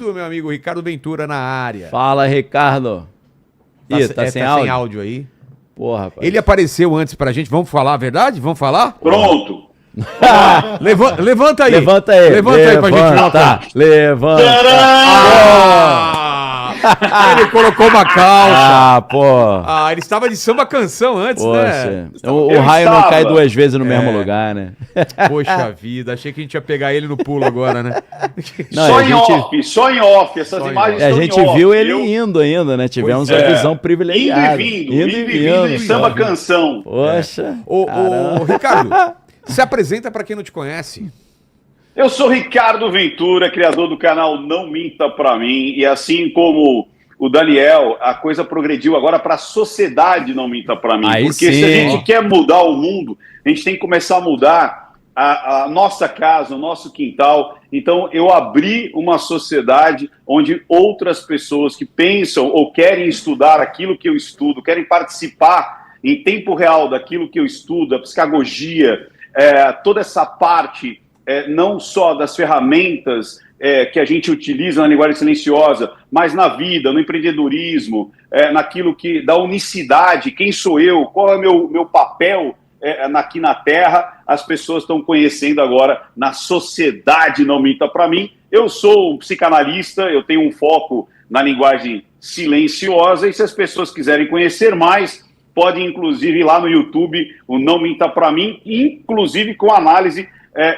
Meu amigo Ricardo Ventura na área. Fala, Ricardo. Ih, tá sem áudio? Sem áudio aí. Porra, rapaz. Ele apareceu antes pra gente. Vamos falar a verdade? Vamos falar? Pronto. Levanta aí. Levanta aí. Levanta aí pra gente notar. Levanta. Ele colocou uma calça. Ah, pô. Ele estava de samba canção antes, Poxa. né? O raio não cai duas vezes no mesmo lugar, né? Poxa vida, achei que a gente ia pegar ele no pulo agora, né? Não, só em off, essas imagens a estão gente em off. viu ele indo ainda, né? Tivemos a visão privilegiada. Indo e vindo em samba canção. Poxa. Ô, Ricardo, se apresenta para quem não te conhece. Eu sou Ricardo Ventura, criador do canal Não Minta Pra Mim, e assim como o Daniel, a coisa progrediu agora para a sociedade Não Minta Pra Mim. Aí porque sim. Se a gente quer mudar o mundo, a gente tem que começar a mudar a nossa casa, o nosso quintal. Então eu abri uma sociedade onde outras pessoas que pensam ou querem estudar aquilo que eu estudo, querem participar em tempo real daquilo que eu estudo, a psicagogia, toda essa parte, não só das ferramentas que a gente utiliza na linguagem silenciosa, mas na vida, no empreendedorismo, naquilo da unicidade, quem sou eu, qual é o meu papel aqui na Terra, as pessoas estão conhecendo agora na sociedade Não Minta Pra Mim. Eu sou um psicanalista, eu tenho um foco na linguagem silenciosa, e se as pessoas quiserem conhecer mais, podem inclusive ir lá no YouTube, o Não Minta Pra Mim, inclusive com análise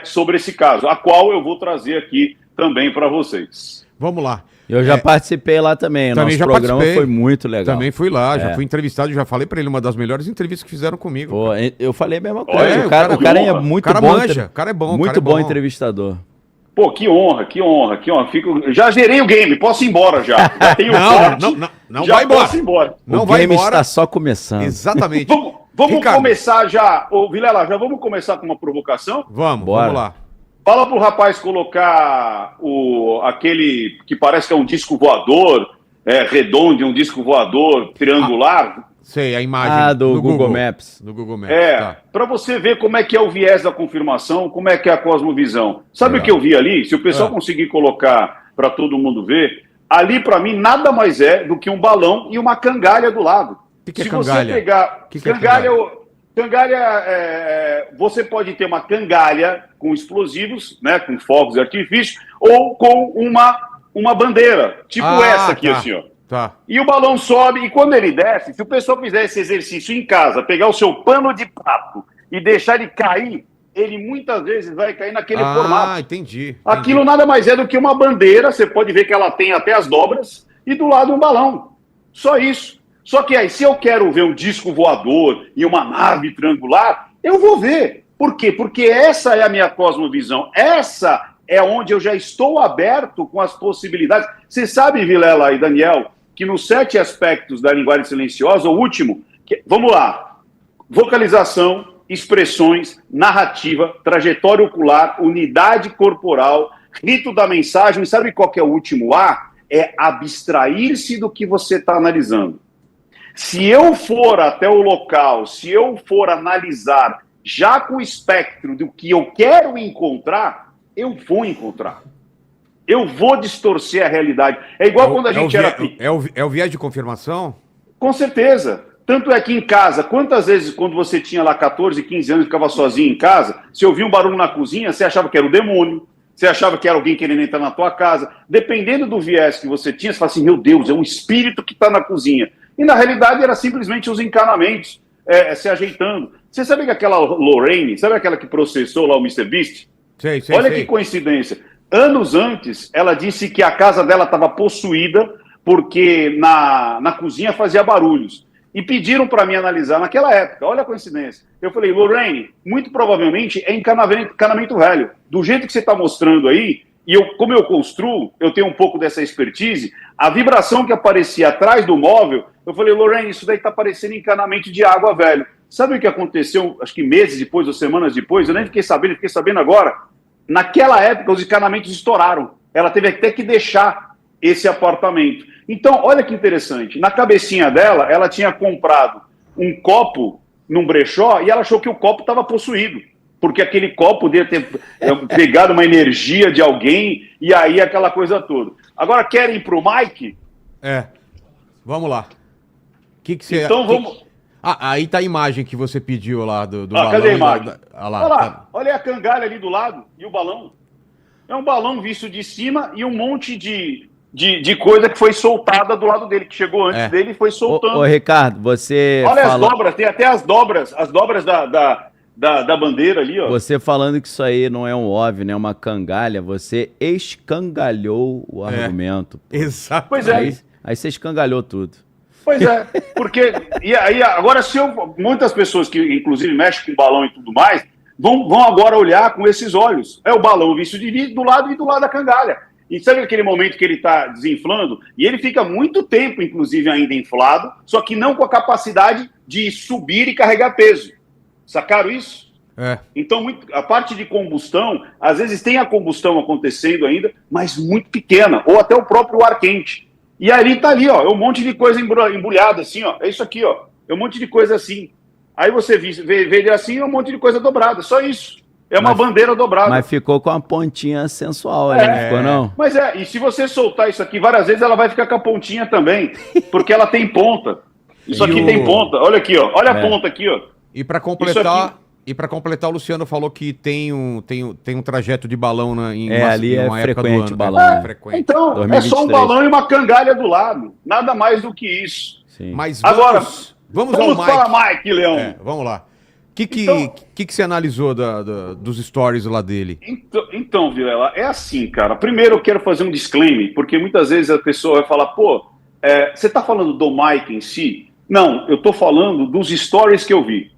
sobre esse caso, a qual eu vou trazer aqui também para vocês. Vamos lá. Eu já participei lá também. Também Nosso programa foi muito legal. Também fui lá, já fui entrevistado, já falei para ele, uma das melhores entrevistas que fizeram comigo. Pô, eu falei a mesma coisa. O cara é muito bom. Manja, o cara é bom. Muito bom entrevistador. Pô, que honra. Já gerei o game, posso ir embora já. Já tenho não vai embora. Posso ir embora. Não o vai game embora. Está só começando. Exatamente. Vamos começar já. Ô, Vilela, já vamos começar com uma provocação? Vamos lá. Fala pro rapaz colocar aquele que parece que é um disco voador, redondo, um disco voador triangular. Sei, a imagem do Google Maps. No Google Maps, para você ver como é que é o viés da confirmação, como é que é a cosmovisão. Sabe o que eu vi ali? Se o pessoal conseguir colocar para todo mundo ver, ali para mim nada mais é do que um balão e uma cangalha do lado. O que é Se cangalha? você pegar... Cangalha, você pode ter uma cangalha com explosivos, né, com fogos de artifício, ou com uma bandeira, tipo essa aqui, assim, ó. Tá. E o balão sobe, e quando ele desce, se o pessoal fizer esse exercício em casa, pegar o seu pano de prato e deixar ele cair, ele muitas vezes vai cair naquele formato. Entendi. Aquilo nada mais é do que uma bandeira, você pode ver que ela tem até as dobras, e do lado um balão. Só isso. Só que aí, se eu quero ver um disco voador e uma nave triangular, eu vou ver. Por quê? Porque essa é a minha cosmovisão. Essa é onde eu já estou aberto com as possibilidades. Você sabe, Vilela e Daniel, que nos 7 aspectos da linguagem silenciosa, o último, vamos lá, vocalização, expressões, narrativa, trajetória ocular, unidade corporal, rito da mensagem, sabe qual que é o último A? É abstrair-se do que você está analisando. Se eu for até o local, se eu for analisar já com o espectro do que eu quero encontrar, eu vou encontrar. Eu vou distorcer a realidade. É igual quando a gente era... É o viés de confirmação? Com certeza. Tanto é que em casa, quantas vezes quando você tinha lá 14, 15 anos e ficava sozinho em casa, se ouvia um barulho na cozinha, você achava que era o demônio, você achava que era alguém querendo entrar na tua casa. Dependendo do viés que você tinha, você fala assim, meu Deus, é um espírito que está na cozinha. E na realidade era simplesmente os encanamentos se ajeitando. Você sabe que aquela Lorraine, sabe aquela que processou lá o MrBeast? Sei. Olha que coincidência. Anos antes, ela disse que a casa dela estava possuída porque na cozinha fazia barulhos. E pediram para mim analisar naquela época. Olha a coincidência. Eu falei, Lorraine, muito provavelmente é encanamento velho. Do jeito que você está mostrando aí, e como eu construo, eu tenho um pouco dessa expertise, a vibração que aparecia atrás do móvel, eu falei, Lorraine, isso daí está parecendo encanamento de água velho. Sabe o que aconteceu, acho que meses depois ou semanas depois? Eu nem fiquei sabendo agora. Naquela época, os encanamentos estouraram. Ela teve até que deixar esse apartamento. Então, olha que interessante. Na cabecinha dela, ela tinha comprado um copo num brechó e ela achou que o copo estava possuído. Porque aquele copo poderia ter pegado uma energia de alguém e aí aquela coisa toda. Agora querem ir pro Mike? Vamos lá. Que você... Então vamos... aí tá a imagem que você pediu lá do balão. Cadê a imagem? Olha lá, tá... olha a cangalha ali do lado e o balão. É um balão visto de cima e um monte de coisa que foi soltada do lado dele, que chegou antes dele e foi soltando. Ô, Ricardo, você olha as dobras, tem até as dobras da bandeira ali, ó. Você falando que isso aí não é um OVNI, né, uma cangalha, você escangalhou o argumento. Exato. Pois é. Aí você escangalhou tudo. Pois é, porque... E aí, agora, muitas pessoas que, inclusive, mexem com balão e tudo mais, vão agora olhar com esses olhos. É o balão visto do lado e do lado da cangalha. E sabe aquele momento que ele está desinflando? E ele fica muito tempo, inclusive, ainda inflado, só que não com a capacidade de subir e carregar peso. Sacaram isso? Então, a parte de combustão, às vezes tem a combustão acontecendo ainda, mas muito pequena, ou até o próprio ar quente. E aí tá ali, ó, é um monte de coisa embrulhada, assim, ó. É isso aqui, ó. É um monte de coisa assim. Aí você vê assim, é um monte de coisa dobrada. Só isso. É uma bandeira dobrada. Mas ficou com a pontinha sensual aí, não ficou, não? Mas e se você soltar isso aqui várias vezes, ela vai ficar com a pontinha também. Porque ela tem ponta. Isso aqui tem ponta. Olha aqui, ó. Olha a ponta aqui, ó. E para completar, o Luciano falou que tem um trajeto de balão ali é frequente o balão. Então, 2023. É só um balão e uma cangalha do lado. Nada mais do que isso. Sim. Mas vamos ao Mike. Para Mike, Leão. Vamos lá. O que você analisou dos stories lá dele? Então, Vilela, é assim, cara. Primeiro eu quero fazer um disclaimer, porque muitas vezes a pessoa vai falar, você tá falando do Mike em si? Não, eu tô falando dos stories que eu vi.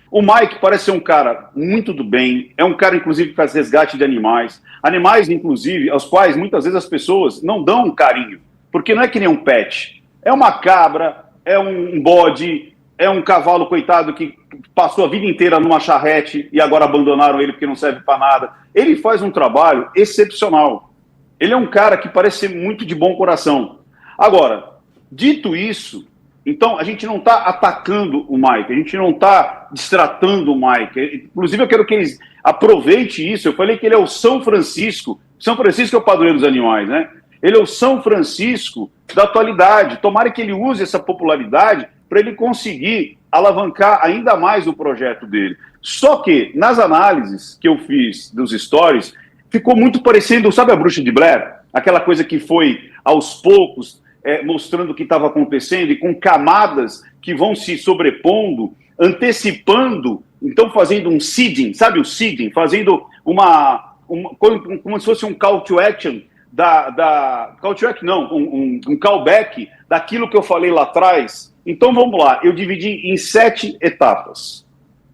O Mike parece ser um cara muito do bem, é um cara, inclusive, que faz resgate de animais. Animais, inclusive, aos quais muitas vezes as pessoas não dão um carinho, porque não é que nem um pet. É uma cabra, é um bode, é um cavalo, coitado, que passou a vida inteira numa charrete e agora abandonaram ele porque não serve para nada. Ele faz um trabalho excepcional. Ele é um cara que parece ser muito de bom coração. Agora, dito isso, então a gente não está atacando o Mike, a gente não está destratando o Mike. Inclusive, eu quero que eles aproveitem isso. Eu falei que ele é o São Francisco. São Francisco é o padroeiro dos animais, né? Ele é o São Francisco da atualidade. Tomara que ele use essa popularidade para ele conseguir alavancar ainda mais o projeto dele. Só que, nas análises que eu fiz dos stories, ficou muito parecendo, sabe a Bruxa de Blair? Aquela coisa que foi, aos poucos, mostrando o que estava acontecendo e com camadas que vão se sobrepondo, antecipando, então fazendo um seeding, sabe o seeding? Fazendo como se fosse um call to action, call to action não, um callback daquilo que eu falei lá atrás. Então vamos lá, eu dividi em 7 etapas.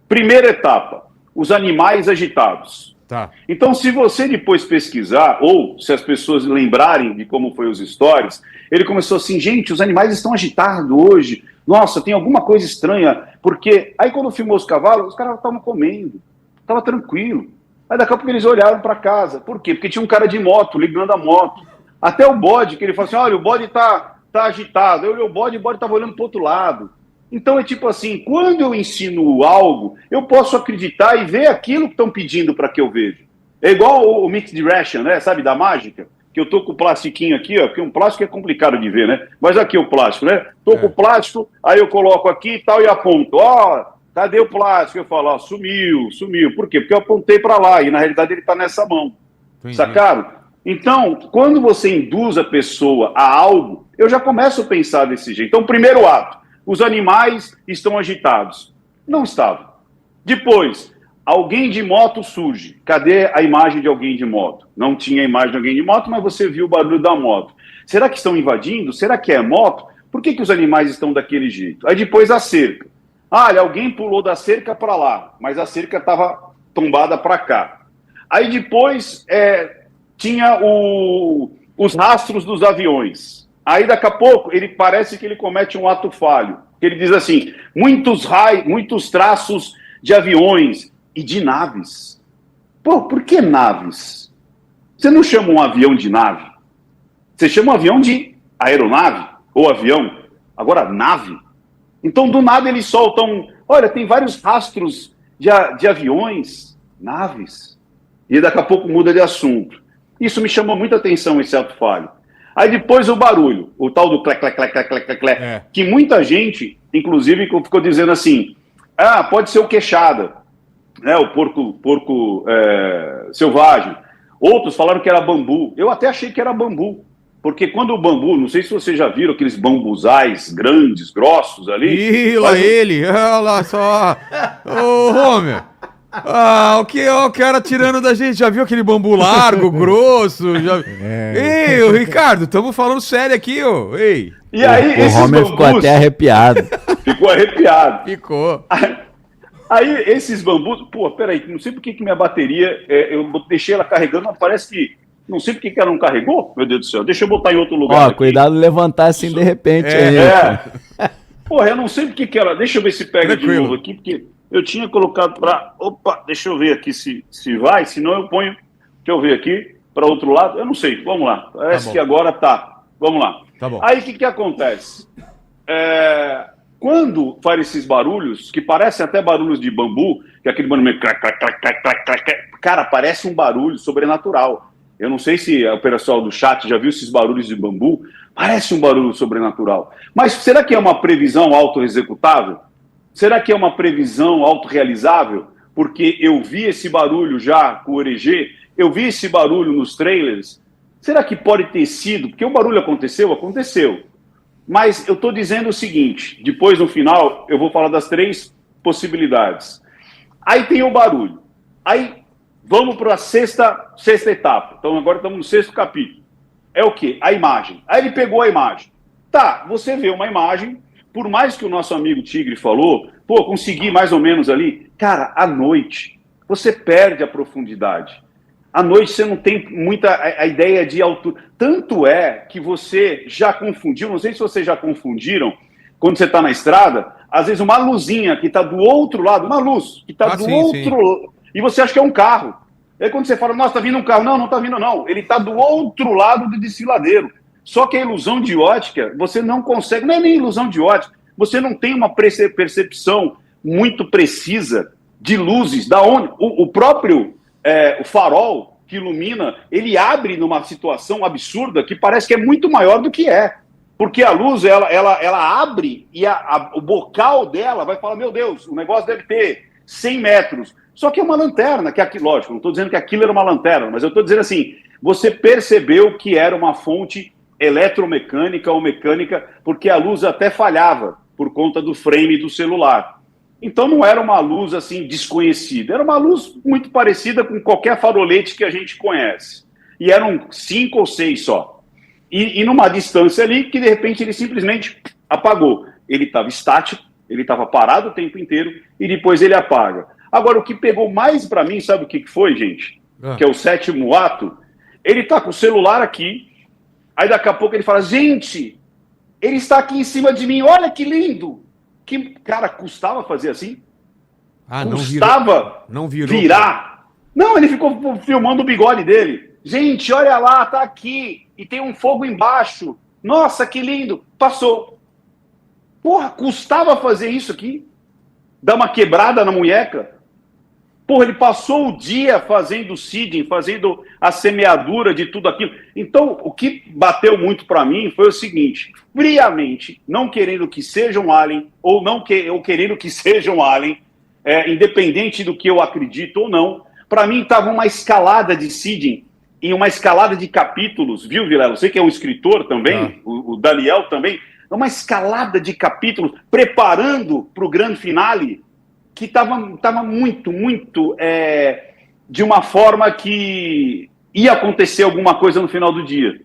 Primeira etapa, os animais agitados. Tá. Então, se você depois pesquisar, ou se as pessoas lembrarem de como foi os stories, ele começou assim, gente, os animais estão agitados hoje, nossa, tem alguma coisa estranha, porque aí quando filmou os cavalos, os caras estavam comendo, estava tranquilo. Aí daqui a pouco eles olharam para casa, por quê? Porque tinha um cara de moto, ligando a moto. Até o bode, que ele falou assim, olha, o bode tá agitado, eu olhei o bode estava olhando para o outro lado. Então é tipo assim, quando eu ensino algo, eu posso acreditar e ver aquilo que estão pedindo para que eu veja. É igual o Mixed Ration, né? Sabe, da mágica? Que eu tô com o plastiquinho aqui, ó, porque um plástico é complicado de ver, né? Mas aqui o plástico, né? Tô com o plástico, aí eu coloco aqui e tal e aponto. Ó, cadê o plástico? Eu falo, ó, sumiu. Por quê? Porque eu apontei para lá e na realidade ele tá nessa mão. Entendi. Sacaram? Então, quando você induz a pessoa a algo, eu já começo a pensar desse jeito. Então, primeiro ato. Os animais estão agitados. Não estavam. Depois, alguém de moto surge. Cadê a imagem de alguém de moto? Não tinha a imagem de alguém de moto, mas você viu o barulho da moto. Será que estão invadindo? Será que é moto? Por que os animais estão daquele jeito? Aí depois a cerca. Olha, alguém pulou da cerca para lá, mas a cerca estava tombada para cá. Aí depois tinha os rastros dos aviões. Aí, daqui a pouco, parece que ele comete um ato falho. Ele diz assim, muitos traços de aviões e de naves. Pô, por que naves? Você não chama um avião de nave. Você chama um avião de aeronave ou avião. Agora, nave. Então, do nada, eles soltam... Olha, tem vários rastros de aviões, naves. E daqui a pouco muda de assunto. Isso me chamou muita atenção, esse ato falho. Aí depois o barulho, o tal do clec, clec, clec, clec, clec, clec, clec, que muita gente, inclusive, ficou dizendo assim, pode ser o queixada, né, o porco selvagem. Outros falaram que era bambu. Eu até achei que era bambu. Porque quando o bambu, não sei se vocês já viram aqueles bambuzais grandes, grossos ali. Ih, lá ele, olha lá só. Ô, Homer. O cara tirando da gente. Já viu aquele bambu largo, grosso? Ei, ô, Ricardo, estamos falando sério aqui, ô. Ei. E aí, o Homer ficou até arrepiado. Ficou arrepiado. Ficou. Aí, esses bambus... Pô, peraí, não sei por que minha bateria... eu deixei ela carregando, mas parece que... Não sei por que ela não carregou, meu Deus do céu. Deixa eu botar em outro lugar. Ó, cuidado levantar assim de repente. Porra, eu não sei por que ela... Deixa eu ver se pega Tranquilo. de novo aqui, porque eu tinha colocado para... Opa, deixa eu ver aqui se vai, senão eu ponho... Deixa eu ver aqui, para outro lado. Eu não sei, vamos lá. Parece que agora tá. Vamos lá. Tá bom. Aí, o que acontece? Quando faz esses barulhos, que parecem até barulhos de bambu, que é aquele barulho... Cara, parece um barulho sobrenatural. Eu não sei se o pessoal do chat já viu esses barulhos de bambu. Parece um barulho sobrenatural. Mas será que é uma previsão auto-executável? Será que é uma previsão autorrealizável? Porque eu vi esse barulho já com o Oreg, eu vi esse barulho nos trailers. Será que pode ter sido? Porque o barulho aconteceu. Mas eu estou dizendo o seguinte, depois no final eu vou falar das 3 possibilidades. Aí tem o barulho. Aí vamos para a sexta etapa. Então agora estamos no 6º capítulo. É o quê? A imagem. Aí ele pegou a imagem. Tá, você vê uma imagem, por mais que o nosso amigo Tigre falou, consegui mais ou menos ali. Cara, à noite, você perde a profundidade. À noite você não tem muita a ideia de altura. Tanto é que você já confundiu, não sei se vocês já confundiram, quando você está na estrada, às vezes uma luzinha que está do outro lado, uma luz que está do outro lado, e você acha que é um carro. Aí quando você fala, nossa, tá vindo um carro. Não tá vindo não. Ele tá do outro lado do desfiladeiro. Só que a ilusão de ótica, você não consegue, não é nem ilusão de ótica, você não tem uma percepção muito precisa de luzes, da onde o próprio o farol que ilumina, ele abre numa situação absurda que parece que é muito maior do que é. Porque a luz, ela abre e o bocal dela vai falar, meu Deus, o negócio deve ter 100 metros. Só que é uma lanterna, que aqui, lógico, não estou dizendo que aquilo era uma lanterna, mas eu estou dizendo assim, você percebeu que era uma fonte eletromecânica ou mecânica, porque a luz até falhava por conta do frame do celular. Então não era uma luz assim desconhecida, era uma luz muito parecida com qualquer farolete que a gente conhece. E eram 5 ou 6 só. E numa distância ali que de repente ele simplesmente apagou. Ele estava estático, ele estava parado o tempo inteiro e depois ele apaga. Agora, o que pegou mais para mim, sabe o que foi, gente? Que é o 7º ato. Ele tá com o celular aqui, aí daqui a pouco ele fala, gente, ele está aqui em cima de mim, olha que lindo. Que, cara, custava fazer assim? Custava não virou, virar. Não, ele ficou filmando o bigode dele. Gente, olha lá, tá aqui, e tem um fogo embaixo. Nossa, que lindo. Passou. Porra, custava fazer isso aqui? Dar uma quebrada na munheca? Porra, ele passou o dia fazendo seeding, fazendo a semeadura de tudo aquilo. Então, o que bateu muito para mim foi o seguinte, friamente, não querendo que seja um alien, ou querendo que seja um alien, independente do que eu acredito ou não, para mim estava uma escalada de seeding e uma escalada de capítulos, viu, Vilela? Você que é um escritor também, o Daniel também, uma escalada de capítulos preparando para o grande finale, que estava muito de uma forma que ia acontecer alguma coisa no final do dia.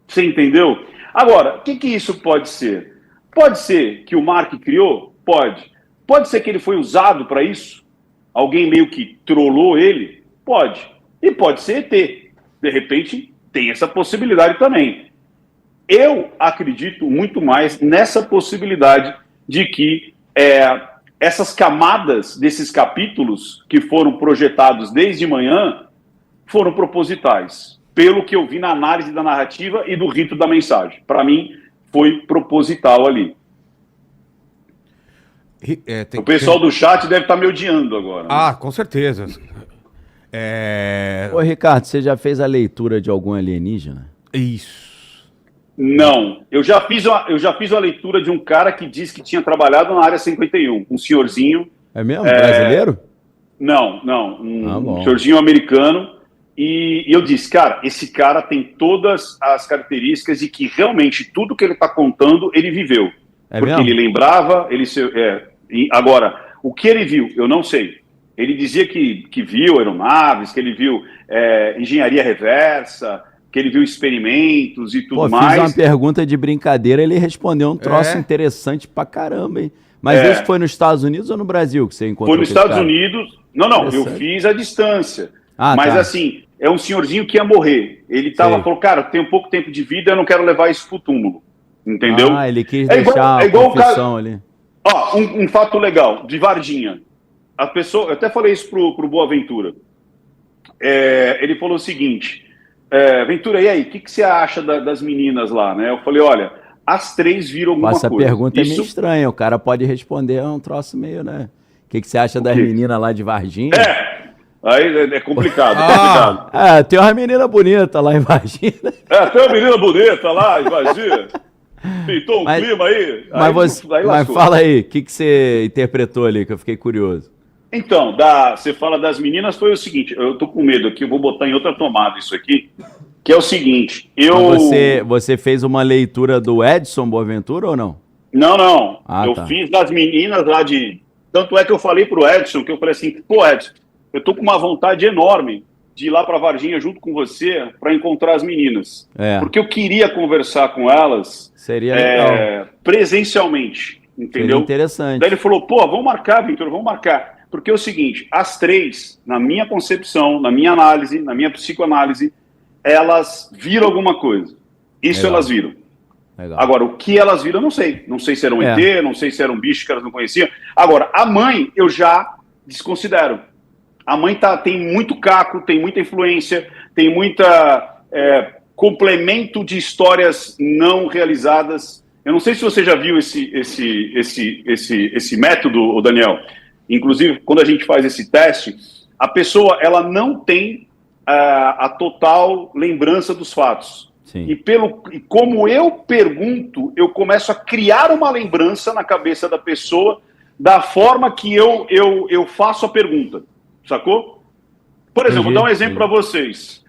Você entendeu? Agora, o que isso pode ser? Pode ser que o Mark criou? Pode. Pode ser que ele foi usado para isso? Alguém meio que trollou ele? Pode. E pode ser ET. De repente, tem essa possibilidade também. Eu acredito muito mais nessa possibilidade de que essas camadas desses capítulos que foram projetados desde manhã foram propositais, pelo que eu vi na análise da narrativa e do rito da mensagem. Para mim, foi proposital ali. O pessoal do chat deve estar me odiando agora. Ah, com certeza. Ô, Ricardo, você já fez a leitura de algum alienígena? Isso. Não. Eu já fiz uma leitura de um cara que diz que tinha trabalhado na área 51, um senhorzinho. É mesmo? Brasileiro? Não, bom. um senhorzinho americano. E eu disse, cara, esse cara tem todas as características de que realmente tudo que ele está contando, ele viveu. É porque mesmo? ele lembrava, agora, o que ele viu, eu não sei. Ele dizia que viu aeronaves, que ele viu engenharia reversa, que ele viu experimentos e tudo mais. Fiz uma pergunta de brincadeira, ele respondeu um troço interessante pra caramba, hein? Mas isso foi nos Estados Unidos ou no Brasil que você encontrou? Foi nos Estados Unidos. Não, eu fiz à distância. Mas assim, é um senhorzinho que ia morrer. Ele falou, cara, eu tenho pouco tempo de vida, eu não quero levar isso pro túmulo. Entendeu? Ele quis deixar a confissão ali. Ó, um fato legal, de Varginha. A pessoa, eu até falei isso pro Boaventura. Ele falou o seguinte, Ventura, e aí, o que você acha das meninas lá, né? Eu falei, olha, as 3 viram alguma coisa. Essa pergunta é meio estranha, o cara pode responder um troço meio, né? O que você acha das meninas lá de Varginha? Aí é complicado, tem uma menina bonita lá em Varginha. Tem uma menina bonita lá em Varginha. Pintou um clima aí. Mas fala aí, o que você interpretou ali, que eu fiquei curioso. Então, você fala das meninas, foi o seguinte, eu tô com medo aqui, eu vou botar em outra tomada isso aqui, que é o seguinte, Você fez uma leitura do Edson Boaventura ou não? Não. Eu fiz das meninas lá de... Tanto é que eu falei pro Edson, que eu falei assim, pô, Edson, eu tô com uma vontade enorme de ir lá pra Varginha junto com você para encontrar as meninas. Porque eu queria conversar com elas presencialmente, entendeu? Seria interessante. Daí ele falou, pô, vamos marcar, Ventura, vamos marcar. Porque é o seguinte, as 3, na minha concepção, na minha análise, na minha psicoanálise, elas viram alguma coisa. Isso elas viram. Legal. Agora, o que elas viram, eu não sei. Não sei se era um ET, não sei se era um bicho que elas não conheciam. Agora, a mãe, eu já desconsidero. A mãe tem muito caco, tem muita influência, tem muita complemento de histórias não realizadas. Eu não sei se você já viu esse método, Daniel. Inclusive, quando a gente faz esse teste, a pessoa ela não tem a total lembrança dos fatos. Sim. E como eu pergunto, eu começo a criar uma lembrança na cabeça da pessoa da forma que eu faço a pergunta. Sacou? Por exemplo, vou dar um exemplo para vocês.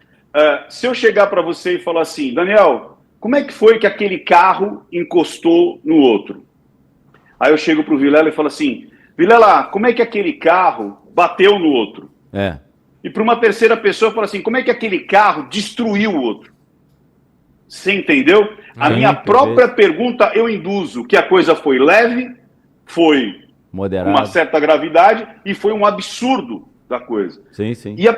Se eu chegar para você e falar assim, Daniel, como é que foi que aquele carro encostou no outro? Aí eu chego para o Vilela e falo assim, Vilela, como é que aquele carro bateu no outro? E para uma terceira pessoa eu falo assim, como é que aquele carro destruiu o outro? Você entendeu? A minha própria pergunta eu induzo que a coisa foi leve, foi moderado, uma certa gravidade e foi um absurdo da coisa. Sim, sim. E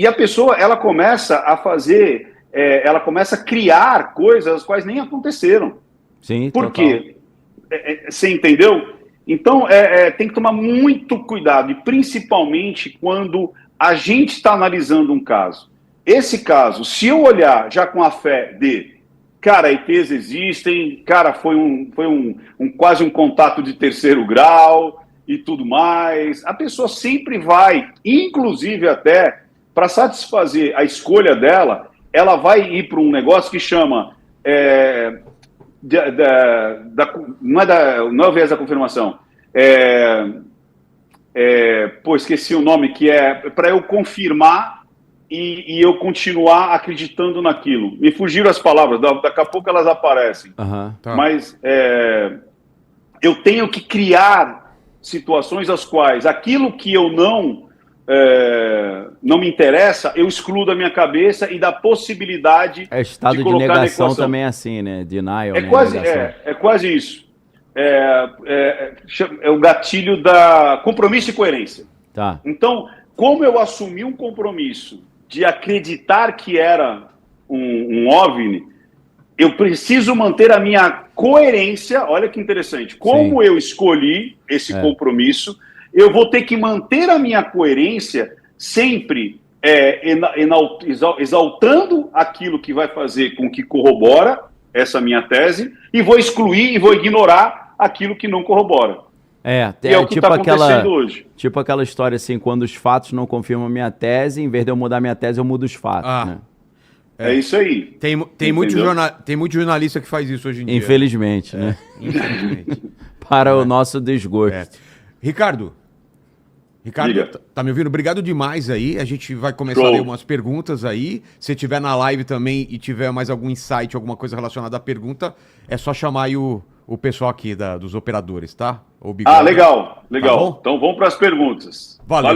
a pessoa, ela começa a fazer, ela começa a criar coisas as quais nem aconteceram. Sim, por quê? Você entendeu? Então, tem que tomar muito cuidado, e principalmente quando a gente está analisando um caso. Esse caso, se eu olhar já com a fé de, cara, ETs existem, cara, foi quase um contato de 3º grau e tudo mais, a pessoa sempre vai, inclusive até, para satisfazer a escolha dela, ela vai ir para um negócio que chama... não é o viés da confirmação. Esqueci o nome, que é para eu confirmar e eu continuar acreditando naquilo. Me fugiram as palavras, daqui a pouco elas aparecem. Mas eu tenho que criar situações as quais aquilo que eu não me interessa, eu excluo da minha cabeça e da possibilidade estado de negação também é assim, né? Denial, é quase isso. É o gatilho da compromisso e coerência. Então, como eu assumi um compromisso de acreditar que era um OVNI, eu preciso manter a minha coerência. Olha que interessante. Como eu escolhi esse compromisso, eu vou ter que manter a minha coerência sempre exaltando aquilo que vai fazer com que corrobora essa minha tese, e vou excluir e vou ignorar aquilo que não corrobora. E é o que está acontecendo hoje. Tipo aquela história assim, quando os fatos não confirmam a minha tese, em vez de eu mudar minha tese, eu mudo os fatos, né? É isso aí. Tem muito jornalista que faz isso hoje em dia. Infelizmente, né? Infelizmente. Para o nosso desgosto. É. Ricardo, Diga. tá me ouvindo? Obrigado demais aí. A gente vai começar a ler umas perguntas aí. Se tiver na live também e tiver mais algum insight, alguma coisa relacionada à pergunta, é só chamar aí o pessoal aqui dos operadores, tá? Ah, legal. Tá bom? Então vamos para as perguntas. Valeu.